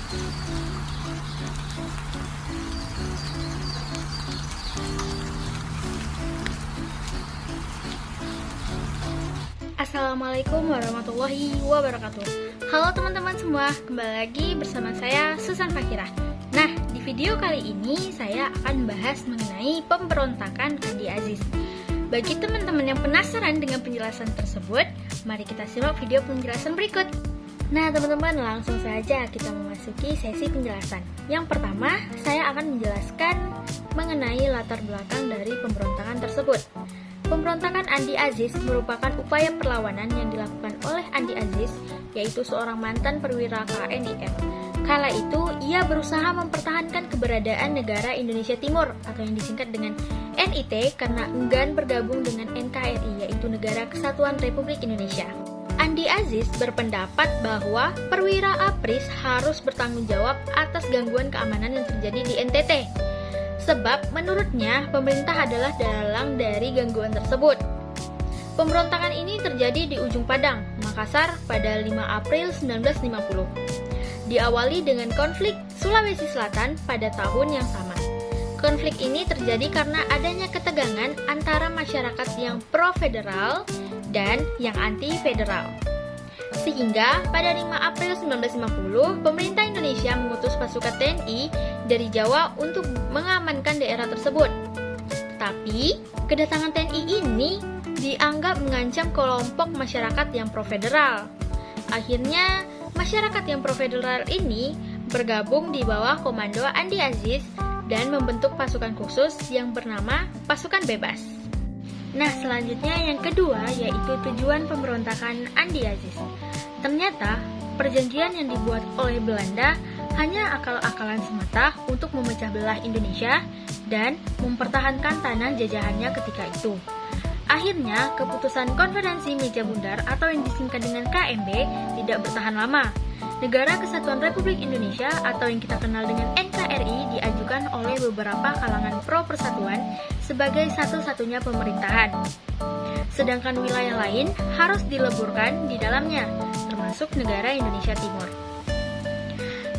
Assalamualaikum warahmatullahi wabarakatuh. Halo teman-teman semua, kembali lagi bersama saya Susan Fakirah. Nah, di video kali ini saya akan bahas mengenai pemberontakan Andi Aziz. Bagi teman-teman yang penasaran dengan penjelasan tersebut, mari kita simak video penjelasan berikut. Nah teman-teman, langsung saja kita memasuki sesi penjelasan. Yang pertama, saya akan menjelaskan mengenai latar belakang dari pemberontakan tersebut. Pemberontakan Andi Aziz merupakan upaya perlawanan yang dilakukan oleh Andi Aziz, yaitu seorang mantan perwira KNIL. Kala itu, ia berusaha mempertahankan keberadaan negara Indonesia Timur atau yang disingkat dengan NIT karena enggan bergabung dengan NKRI, yaitu Negara Kesatuan Republik Indonesia. Andi Aziz berpendapat bahwa perwira APRIS harus bertanggung jawab atas gangguan keamanan yang terjadi di NTT. Sebab menurutnya pemerintah adalah dalang dari gangguan tersebut. Pemberontakan ini terjadi di Ujung Padang, Makassar pada 5 April 1950. Diawali dengan konflik Sulawesi Selatan pada tahun yang sama. Konflik ini terjadi karena adanya ketegangan antara masyarakat yang pro-federal dan yang anti-federal. Sehingga pada 5 April 1950, pemerintah Indonesia mengutus pasukan TNI dari Jawa untuk mengamankan daerah tersebut. Tapi, kedatangan TNI ini dianggap mengancam kelompok masyarakat yang pro-federal. Akhirnya, masyarakat yang pro-federal ini bergabung di bawah komando Andi Aziz dan membentuk pasukan khusus yang bernama Pasukan Bebas. Nah, selanjutnya yang kedua yaitu tujuan pemberontakan Andi Aziz. Ternyata, perjanjian yang dibuat oleh Belanda hanya akal-akalan semata untuk memecah belah Indonesia dan mempertahankan tanah jajahannya ketika itu. Akhirnya, keputusan Konferensi Meja Bundar atau yang disingkat dengan KMB tidak bertahan lama. Negara Kesatuan Republik Indonesia atau yang kita kenal dengan NKRI diajukan oleh beberapa kalangan pro-persatuan sebagai satu-satunya pemerintahan. Sedangkan wilayah lain harus dileburkan di dalamnya, termasuk negara Indonesia Timur.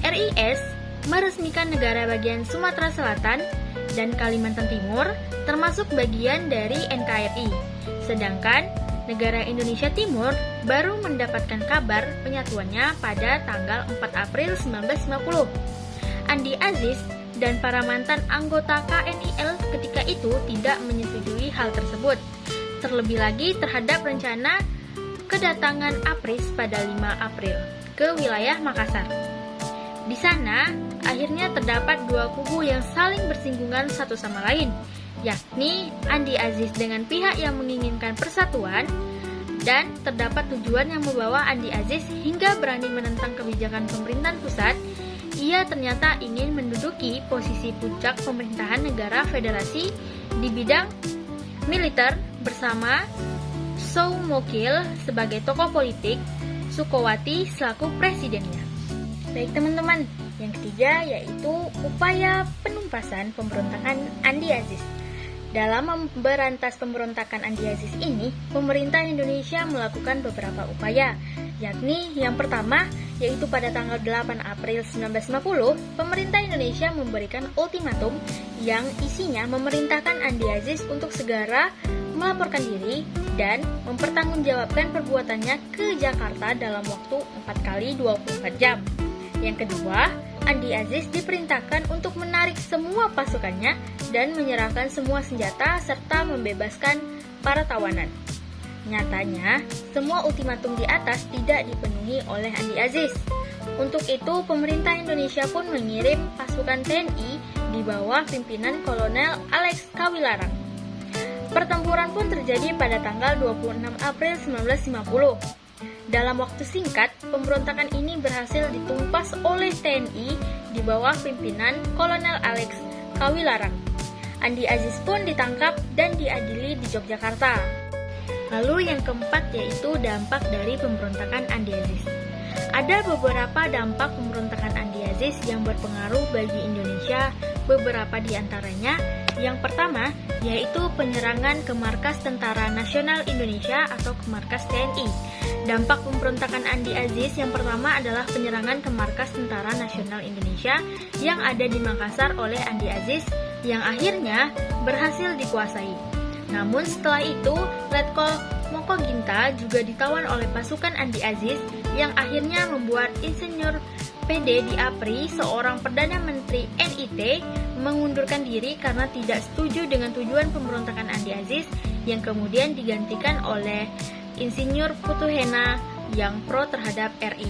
RIS meresmikan negara bagian Sumatera Selatan dan Kalimantan Timur termasuk bagian dari NKRI. Sedangkan negara Indonesia Timur baru mendapatkan kabar penyatuannya pada tanggal 4 April 1950. Andi Aziz dan para mantan anggota KNIL ketika itu tidak menyetujui hal tersebut. Terlebih lagi terhadap rencana kedatangan APRIS pada 5 April ke wilayah Makassar. Di sana, akhirnya terdapat dua kubu yang saling bersinggungan satu sama lain, yakni Andi Aziz dengan pihak yang menginginkan persatuan, dan terdapat tujuan yang membawa Andi Aziz hingga berani menentang kebijakan pemerintahan pusat. Ia ternyata ingin menduduki posisi puncak pemerintahan negara federasi di bidang militer bersama Soumokil sebagai tokoh politik, Sukowati selaku presidennya. Baik teman-teman, yang ketiga yaitu upaya penumpasan pemberontakan Andi Aziz. Dalam memberantas pemberontakan Andi Aziz ini, pemerintah Indonesia melakukan beberapa upaya, yakni yang pertama, yaitu pada tanggal 8 April 1950, pemerintah Indonesia memberikan ultimatum yang isinya memerintahkan Andi Aziz untuk segera melaporkan diri dan mempertanggungjawabkan perbuatannya ke Jakarta dalam waktu 4 kali 24 jam. Yang kedua, Andi Aziz diperintahkan untuk menarik semua pasukannya dan menyerahkan semua senjata serta membebaskan para tawanan. Nyatanya, semua ultimatum di atas tidak dipenuhi oleh Andi Aziz. Untuk itu, pemerintah Indonesia pun mengirim pasukan TNI di bawah pimpinan Kolonel Alex Kawilarang. Pertempuran pun terjadi pada tanggal 26 April 1950. Dalam waktu singkat, pemberontakan ini berhasil ditumpas oleh TNI di bawah pimpinan Kolonel Alex Kawilarang. Andi Aziz pun ditangkap dan diadili di Yogyakarta. Lalu yang keempat yaitu dampak dari pemberontakan Andi Aziz. Ada beberapa dampak pemberontakan Andi Aziz yang berpengaruh bagi Indonesia beberapa di antaranya. Yang pertama, yaitu penyerangan ke markas Tentara Nasional Indonesia atau ke markas TNI. Dampak pemberontakan Andi Aziz yang pertama adalah penyerangan ke markas Tentara Nasional Indonesia yang ada di Makassar oleh Andi Aziz yang akhirnya berhasil dikuasai. Namun setelah itu, Letkol Moko Ginta juga ditawan oleh pasukan Andi Aziz yang akhirnya membuat Insinyur PD Diapri, seorang Perdana Menteri NIT, mengundurkan diri karena tidak setuju dengan tujuan pemberontakan Andi Aziz yang kemudian digantikan oleh Insinyur Putuhena yang pro terhadap RI.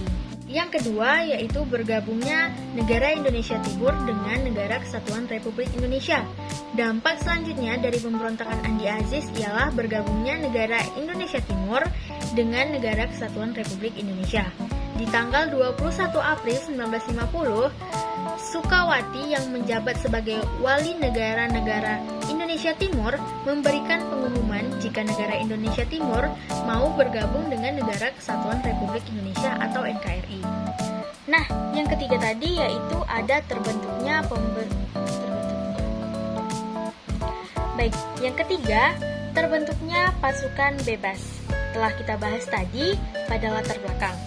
Yang kedua yaitu bergabungnya negara Indonesia Timur dengan Negara Kesatuan Republik Indonesia. Dampak selanjutnya dari pemberontakan Andi Aziz ialah bergabungnya negara Indonesia Timur dengan Negara Kesatuan Republik Indonesia. Di tanggal 21 April 1950, Sukawati yang menjabat sebagai wali negara Indonesia Timur memberikan pengumuman jika negara Indonesia Timur mau bergabung dengan Negara Kesatuan Republik Indonesia atau NKRI. Nah, yang ketiga tadi yaitu ada terbentuknya Baik, yang ketiga terbentuknya pasukan bebas. Telah kita bahas tadi pada latar belakang.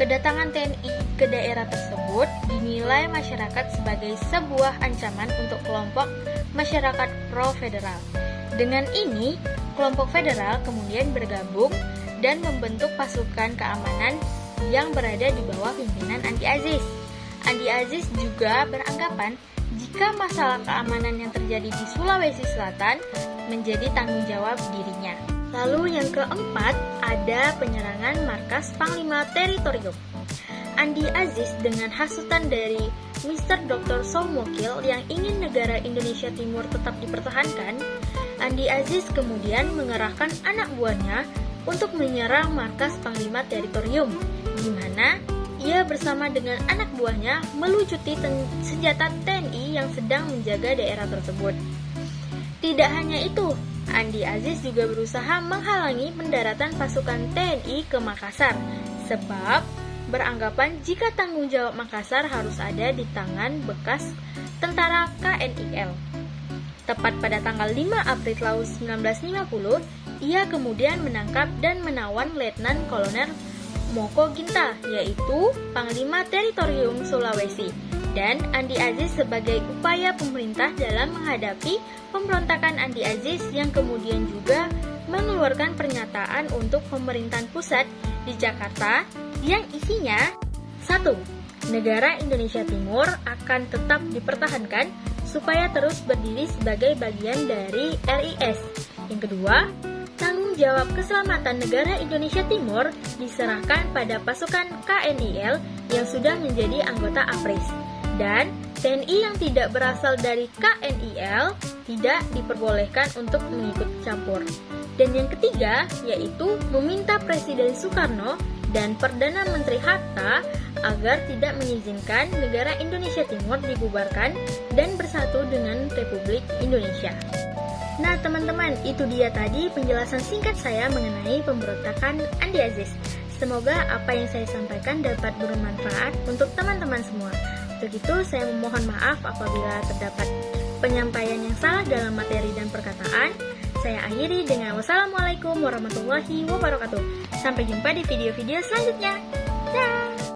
Kedatangan TNI ke daerah tersebut dinilai masyarakat sebagai sebuah ancaman untuk kelompok masyarakat pro-federal. Dengan ini, kelompok federal kemudian bergabung dan membentuk pasukan keamanan yang berada di bawah pimpinan Andi Aziz. Andi Aziz juga beranggapan jika masalah keamanan yang terjadi di Sulawesi Selatan menjadi tanggung jawab dirinya. Lalu yang keempat, ada penyerangan markas Panglima Teritorium. Andi Aziz dengan hasutan dari Mr. Dr. Soumokil yang ingin negara Indonesia Timur tetap dipertahankan, Andi Aziz kemudian mengerahkan anak buahnya untuk menyerang markas Panglima Teritorium, di mana ia bersama dengan anak buahnya melucuti senjata TNI yang sedang menjaga daerah tersebut. Tidak hanya itu, Andi Aziz juga berusaha menghalangi pendaratan pasukan TNI ke Makassar, sebab beranggapan jika tanggung jawab Makassar harus ada di tangan bekas tentara KNIL. Tepat pada tanggal 5 April tahun 1950, ia kemudian menangkap dan menawan Letnan Kolonel Moko Ginta, yaitu Panglima Teritorium Sulawesi, dan Andi Aziz sebagai upaya pemerintah dalam menghadapi pemberontakan Andi Aziz yang kemudian juga mengeluarkan pernyataan untuk pemerintahan pusat di Jakarta yang isinya 1. Negara Indonesia Timur akan tetap dipertahankan supaya terus berdiri sebagai bagian dari RIS. Yang kedua, tanggung jawab keselamatan negara Indonesia Timur diserahkan pada pasukan KNIL yang sudah menjadi anggota APRIS. Dan TNI yang tidak berasal dari KNIL tidak diperbolehkan untuk mengikut campur. Dan yang ketiga yaitu meminta Presiden Soekarno dan Perdana Menteri Hatta agar tidak mengizinkan negara Indonesia Timur dibubarkan dan bersatu dengan Republik Indonesia. Nah teman-teman, itu dia tadi penjelasan singkat saya mengenai pemberontakan Andi Aziz. Semoga apa yang saya sampaikan dapat bermanfaat untuk teman-teman semua. Untuk itu, saya memohon maaf apabila terdapat penyampaian yang salah dalam materi dan perkataan. Saya akhiri dengan wassalamualaikum warahmatullahi wabarakatuh. Sampai jumpa di video-video selanjutnya. Dah.